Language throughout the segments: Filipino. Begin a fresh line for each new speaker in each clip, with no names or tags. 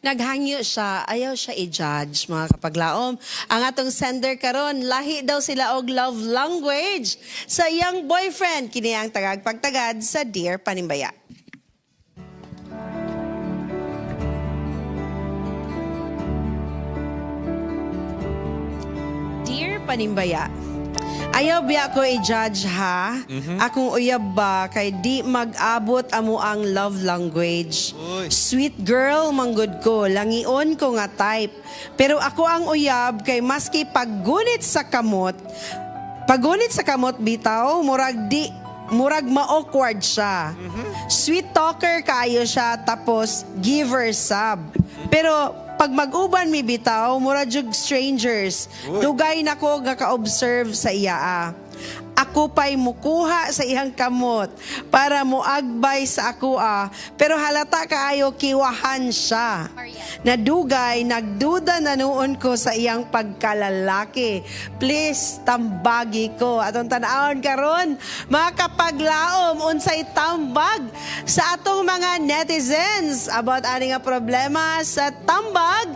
Naghangyo siya, ayaw siya i-judge mga kapaglaom. Ang atong sender karon lahi daw sila og love language sa iyang boyfriend. Kini ang tagagpagtagad sa Dear Panimbaya. Dear Panimbaya, ayaw biya ko i-judge ha. Akong uyab ba kay di mag-abot amo ang love language. Sweet girl manggod ko, langion ko nga type. Pero ako ang uyab kay maski paggunit sa kamot bitaw, murag ma-awkward siya. Sweet talker kaayo siya tapos giver sub. Pero pag mag-uban mi bitaw, mura jug strangers. Dugay nako nga ka-observe sa iya. Ako pa'y mukuha sa iyang kamot para muagbay sa ako pero halata kaayo kiwahan siya. Nadugay, nagduda na noon ko sa iyang pagkalalaki. Please, tambagi ko. Atong tanawon karon, mga kapaglaom, unsay tambag sa atong mga netizens about ani nga problema sa tambayan.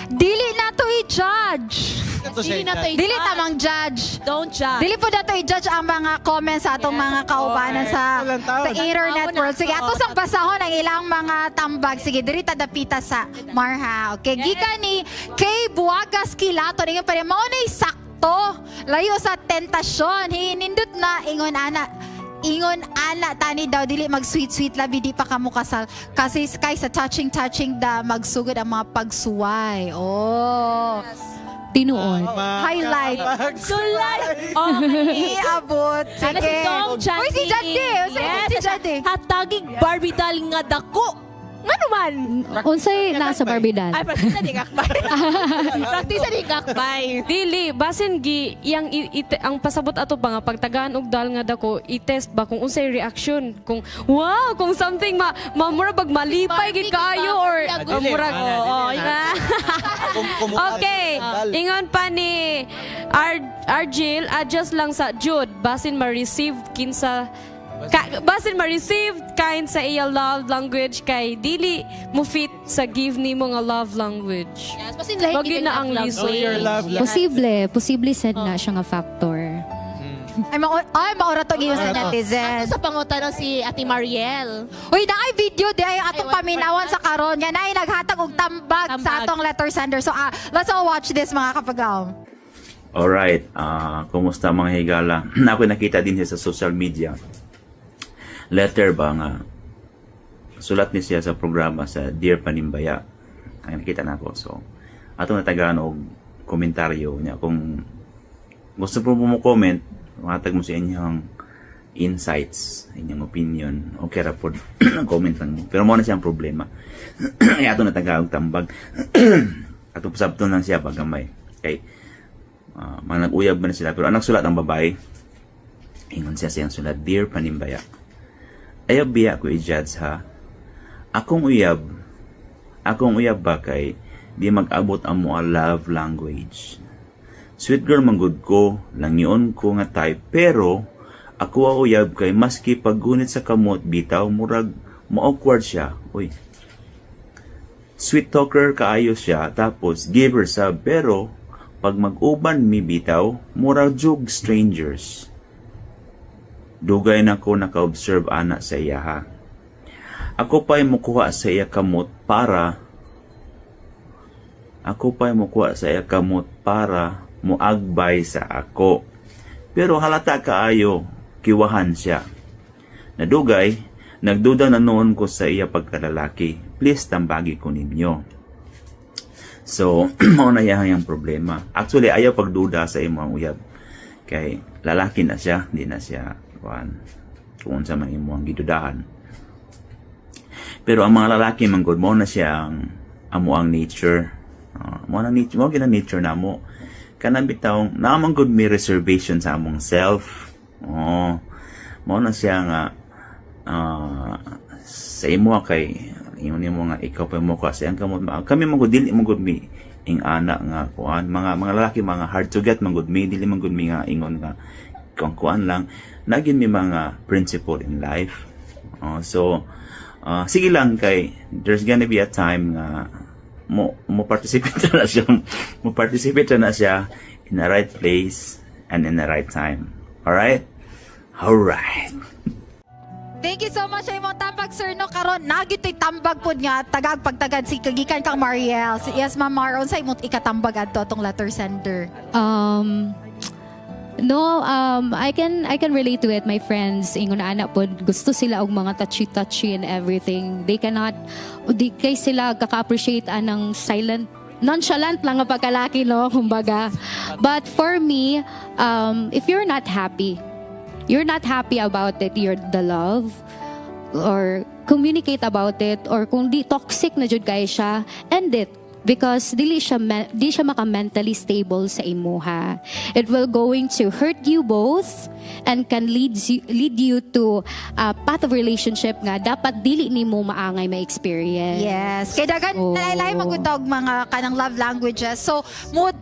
Dili na to i-judge. Dili tamang judge.
Don't judge.
Dili po na to i-judge ang mga comments sa atong mga kaubanan sa internet world. Sige, ato sang basahon ang ilang mga tambag. Sige, diri ta dapita sa Marha. Okay, gikan ni Kay Buagas Kilato. Nga pa rin, maunay sakto. Layo sa tentasyon. Hinindot na ingon ana tani daw dili mag sweet labi di pa kamo kasal kasi kaysa touching da magsugod ang mga pagsuway. Oh.
Tinuod.
Highlight.
Sulay.
Iabot.
Sana si Tom Chanti.
Uy, si Jante. Si Jante.
Hatagig Barbie dal nga dako. Nga naman.
Unsay nasa Barbidal?
Ay, praktisa di kakbay. Praktisa di kakbay.
Dili, basin gi yang ang pasabot ato pa nga pagtagaan og dal nga dako i-test ba kung unsay reaction kung wow kung something murag malipay gid kaayo or murag okay ingon pa ni Argil adjust lang sa Jude basin ma-receive kinsa basin ma-receive kain sa iya love language kay dili mo fit sa give ni mo nga love language.
Yes, basin lahi
Wag yun na ang reason.
Posible sad na siya nga factor.
Ay, maura to giyon sa netizens.
Sa pangutan si Ate Mariel.
Uy, na ay video di ay atong paminawan sa karon. Yan ay naghatag og tambag sa atong letter sender. So, let's all watch this mga kapagaw.
Alright, kumusta mga higala? Ako nakita din siya sa social media. Letter ba nga sulat ni siya sa programa sa Dear Panimbaya. Ay nakita na ako. So, atong natagaan og komentaryo niya. Kung gusto mo comment, matag mo sa inyong insights, inyong opinion. Okay ra po. Comment lang mo. Pero mo na siyang problema. Ay atong natagaan og tambag. Atong pasabton lang siya pagamay. Okay. Mga nag-uyab ba na sila. Pero anak sulat ang babae. Ingon siya siyang sulat, Dear Panimbaya. Ayaw biya ko i-judge ha. Akong uyab ba kay di mag-abot ang mga love language. Sweet girl manggod ko, langion ko nga type, pero ako ang uyab kay maski paggunit sa kamot bitaw, murag ma-awkward siya. Uy. Sweet talker kaayo siya, tapos giver sub, pero pag mag-uban mi bitaw, murag jug strangers. Dugay na ko naka-observe ana sa iya ha. Ako pa'y mukuha sa iya kamot para muagbay sa ako. Pero halata kaayo, kiwahan siya. Nadugay, nagduda na noon ko sa iya pagkalalaki. Please tambagi ko ninyo. So, maunayang yung problema. Actually, ayaw pagduda sa imong uyab. Kay lalaki na siya, hindi na siya kung sa man imo ang gidudahan. Pero ang mga lalaki manggod mo na siya ang amo ang nature. Mo gina nature na mo. Kanang bitaw na manggod may reservation sa among self. Mo na siya nga sa imo kay ingon nimo nga ikaw pa mo kasi ang kamot kami manggod dili manggod mi ing ana nga kuan mga lalaki mga hard to get manggod mi dili manggod mi nga ingon nga kung kuan lang naging may mga principle in life. So sige lang kay there's gonna be a time nga mo participate na siya in the right place and in the right time. Alright?
Thank you so much sa imong tambag, sir. No, karon nagitoy tambag po nga tagag pagtagad si kagikan kang Mariel. Yes, Ma'am Mar, unsay imong ikatambag adto atong letter sender?
I can relate to it. My friends, ingon anak po, gusto sila og mga touchy and everything. Di kay sila kaka-appreciate anang silent, nonchalant lang ang pagkalaki, no, kumbaga. But for me, if you're not happy about it, the love, or communicate about it, or kung di toxic na jud kay siya, end it. Because di siya maka-mentally stable sa imuha. It will going to hurt you both and can lead you to a path of relationship nga dapat dili nimo maangay ma-experience.
Yes. Kay dagan lain-lain magutog mga kanang love languages. So,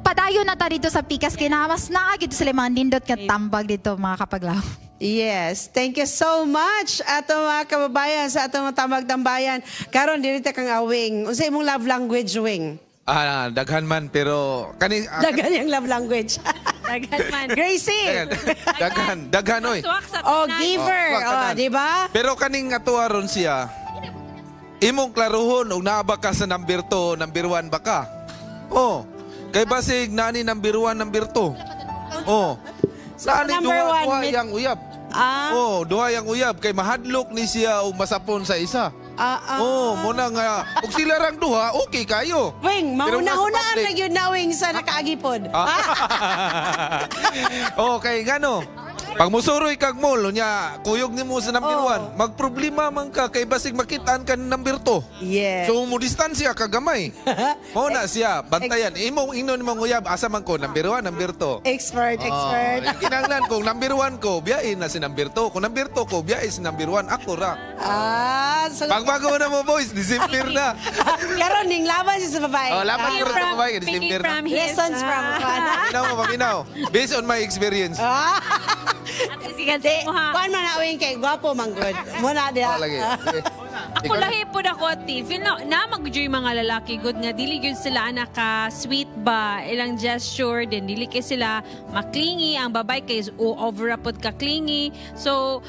padayon na ta dito sa Pikas kay mas naagid sila mga nindot nga tambag dito mga kapaglaw.
Yes, thank you so much ato mga kababayan sa atong tambag-tambayan. Karon dili ta kang awing. Unsa imong love language, Wing?
Daghan man pero
Dagan yung love language.
Daghan man.
Gracie.
daghan oy.
Oh, giver. Oh, di ba?
Pero kaning atuwa ron siya. Imong klaruhon og naa ba ka sa number 2, number 1 ba ka? Oh. Kay basig nani number 1, number 2. Oh. Nani
number
duha
one,
yang uyab. Oh, duha yang uyab kay mahadlok ni siya og masapon sa isa. Oh, muna nga. Ug sila rang duha, okay kayo.
Wing,
Pero mas
mauna-hunaan
public.
na yun na, Wing, sa nakaagipod.
Okay, ngano? Pag musuroy kag mall, nya kuyog nimo sa number 1, magproblema man ka kay basig makitaan ka ng number 2.
Yes.
So mo distansya kagamay. Mo na siya, bantayan. Imong ingnon nimong uyab asa man ko number 1, number 2.
Expert.
Kinanglan kung number 1 ko, biyain na si number 2. Kung number 2 ko, biyain si number 1. Ako ra.
So,
Pagbago na mo boys, December na.
karon ning laban siya sa babae.
Laban ko rin sa babae, December na.
Lessons from
Paminaw. Based on my experience.
Kuan man na, Wing, kay gwapo man good. Muna dia.
Lagi.
Ako lahi po na ko, Feel na mag-joy mga lalaki good nga. Dili yun sila anak ka sweet ba, ilang gesture, then dili kay sila maklingi. Ang babay kay overapod ka klingi. So,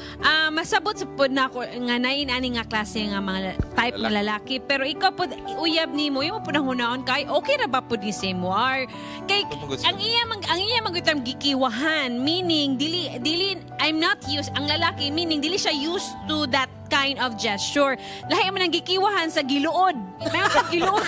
masabot sa po na ako nga nain-ani nga klase nga mga type ng lalaki. Pero ikaw po, uyab ni mo, yung po na hunaon kay, okay na ba po ni Semuar? Kay, ang iya mag-utang gikiwahan, meaning, dili, I'm not used, ang lalaki, meaning, dili siya used to that kind of gesture. Lahi mo nang gikiwahan sa giluod. Mayroon pa giluod.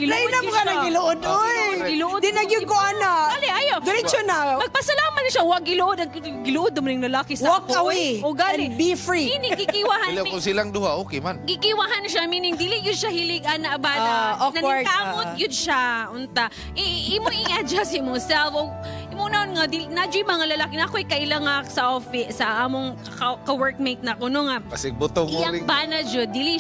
Lain na mo ka ng giluod, oy.
Giluod.
Di nagyug ko, ana.
Dali, ayaw.
Diretso na.
Magpasalamat na siya. Huwag giluod. Giluod naman yung lalaki sa
Walk away
O gali.
and be free.
Meaning, gikiwahan.
Dili ko silang duha, okay man.
Gikiwahan siya, meaning dili yun siya hilig na abada.
Awkward.
Naningkamot yun siya. Unta. Imo i-adjust mo self. Imo na nga, nadyo'y mga lalaki na ako'y kailang nga sa office, sa among ka-workmate na kuno nga.
Basig butong mo ring.
Iyang bana jud dili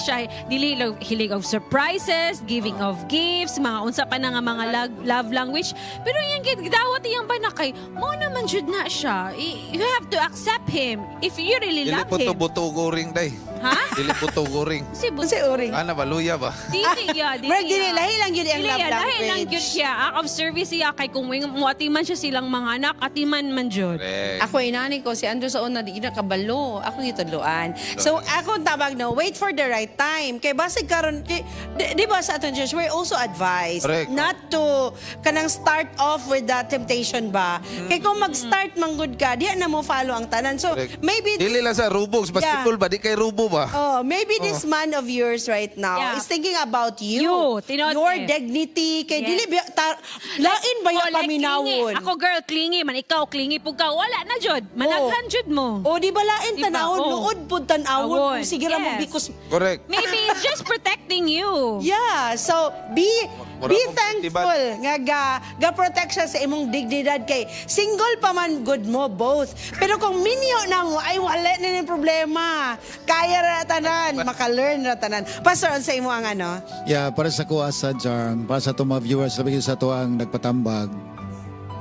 hilig of surprises, giving of gifts, mga unsa pa na nga mga love language. Pero iyang gidawat iyang bana kay mo naman jud na siya. You have to accept him if you really
Dili
love
po to
him.
buto goring day.
Ha?
Dili po to goring.
Si
Kasi uring.
Ana baluya ba?
Dili ya, dili.
Brad, dili, lahi lang yun ang love
Lahi lang
language.
yun siya. Act of service siya kay kung mo atiman siya silang mga anak, atiman man jud.
Correct.
Ako inani ko si Andrew sa una di na kabalo. Ako gitudloan.
So, ako tabag no, wait for the right time. Kay basig karon, di ba sa aton church, we're also advised
Correct.
not to kanang start off with that temptation ba. Kay kung mag-start manggod ka, di na mo follow ang tanan. So,
Correct.
maybe
Dili lang sa rubogs, basketball ba? Di kay rubo ba?
maybe this man of yours right now
Yeah.
is thinking about you.
Tinote.
Your dignity. Kay
Yes.
dili lain ba yung
Like
paminawon?
clingy. Ako girl, clingy man. Ikaw, clingy po ka. Wala na jud. Managhan jud mo.
O di ba lain
Diba?
tanawon,
Oh.
luod pud tanawon.
Awon.
Sige ra mo
Yes.
because
Correct.
Maybe it's just protecting you.
yeah, so be
Mura mo
thankful nga ga protect siya sa imong dignidad kay single pa man good mo both. Pero kung minyo na mo ay wala na ning problema. Kaya ra tanan, maka-learn ra tanan. Pastor, sa imo ang ano?
Yeah, para sa kuha sa Jarm, para sa itong mga viewers, sabi ko sa ito ang nagpatambag,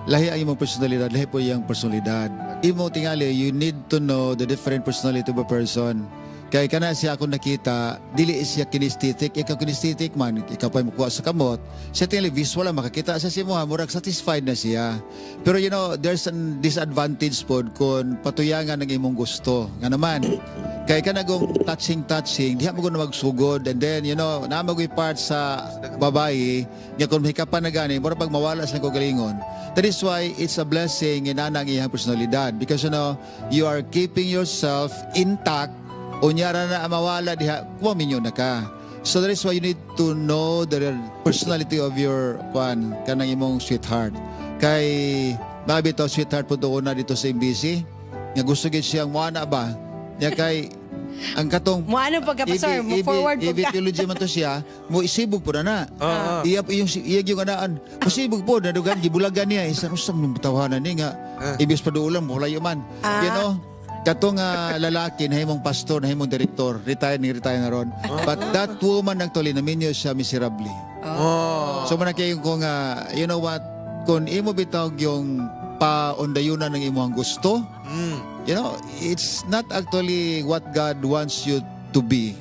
lahi ang imong personalidad, lahi po yung personalidad. Imo tingali, you need to know the different personality of a person. Kay kana siya ako nakita, dili siya kinesthetic, ikaw kinesthetic man, ikaw pa makuha sa kamot. Siya tingali visual lang makakita sa si mo, murag satisfied na siya. Pero you know, there's a disadvantage po kung patuyangan ng imong gusto. Nga naman, kay ka nagong touching, diha mo na magsugod, and then you know, namagoy part sa babae, nga kung hikapan na gani, murag pag mawala sa kagalingon. That is why it's a blessing in anang iyang personalidad, because you know, you are keeping yourself intact. Unyara na mawala diha, kumaminyo na ka. So that is why you need to know the personality of your kanang imong sweetheart. Kay mabito sweetheart po doon na dito sa MBC, nga gusto gid siyang moana ba? Nya kay ang katong
Mo ano pagka pastor, mo forward
EV
pagka.
theology man to siya, mo isibog po na. Iya yung anaan. Masibog po na dugan gibulagan niya isa usam ng tawanan ni nga ibis pa duulan mo layo man. You know, katong lalaki na himong pastor, na himong direktor, retire na ron. But that woman actually naminyo siya miserably. So manakayon ko nga, you know what, kung imo bitawg yung paundayunan ng imong gusto, you know, it's not actually what God wants you to be.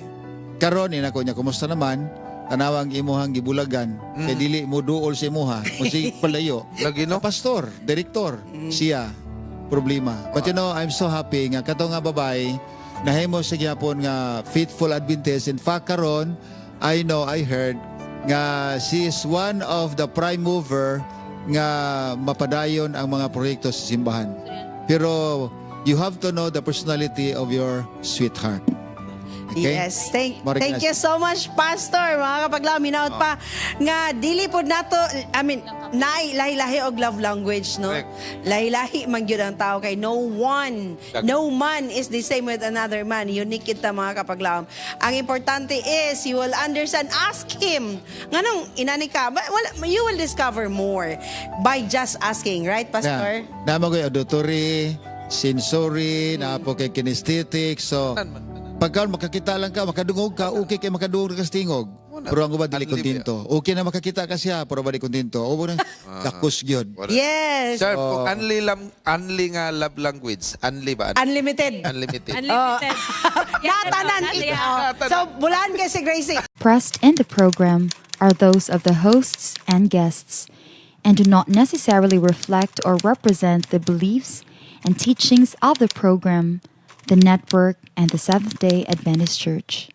Karon inako niya, kumusta naman? Tanawang imuhang gibulagan, kay dili mo duol sa imuha, mo si palayo.
Lagi no?
Pastor, direktor, siya problema. But you know, I'm so happy nga kato nga babae nahimo sa gyapon nga faithful Adventist. In fact karon, I heard nga she is one of the prime mover nga mapadayon ang mga proyekto sa simbahan. Pero you have to know the personality of your sweetheart. Okay?
Yes, thank
Mariknas.
you so much, Pastor. Mga kapaglaw, minaot pa nga dili pod nato, I mean, lahi-lahi og love language, no?
Correct.
Lahi-lahi man gyud ang tao kay no man is the same with another man. Unique kita mga kapaglaw. Ang importante is you will understand, ask him. Nganong inani ka, you will discover more by just asking, right, Pastor?
Namo koy auditory, sensory, na po kay kinesthetic. So pagka makakita lang ka, makadungog ka, okay kay makadungog ka sa tingog. Pero ang ubad dili kontento. Okay na makakita ka siya, pero ba di kontento. O nang dakus gyud.
Yes.
Sir, kung unli nga love language, unli ba?
Unlimited.
Unlimited.
Unlimited.
Natanan. So, bulan kay si Gracie.
Expressed in the program are those of the hosts and guests and do not necessarily reflect or represent the beliefs and teachings of the program, the network, and the Seventh-day Adventist Church.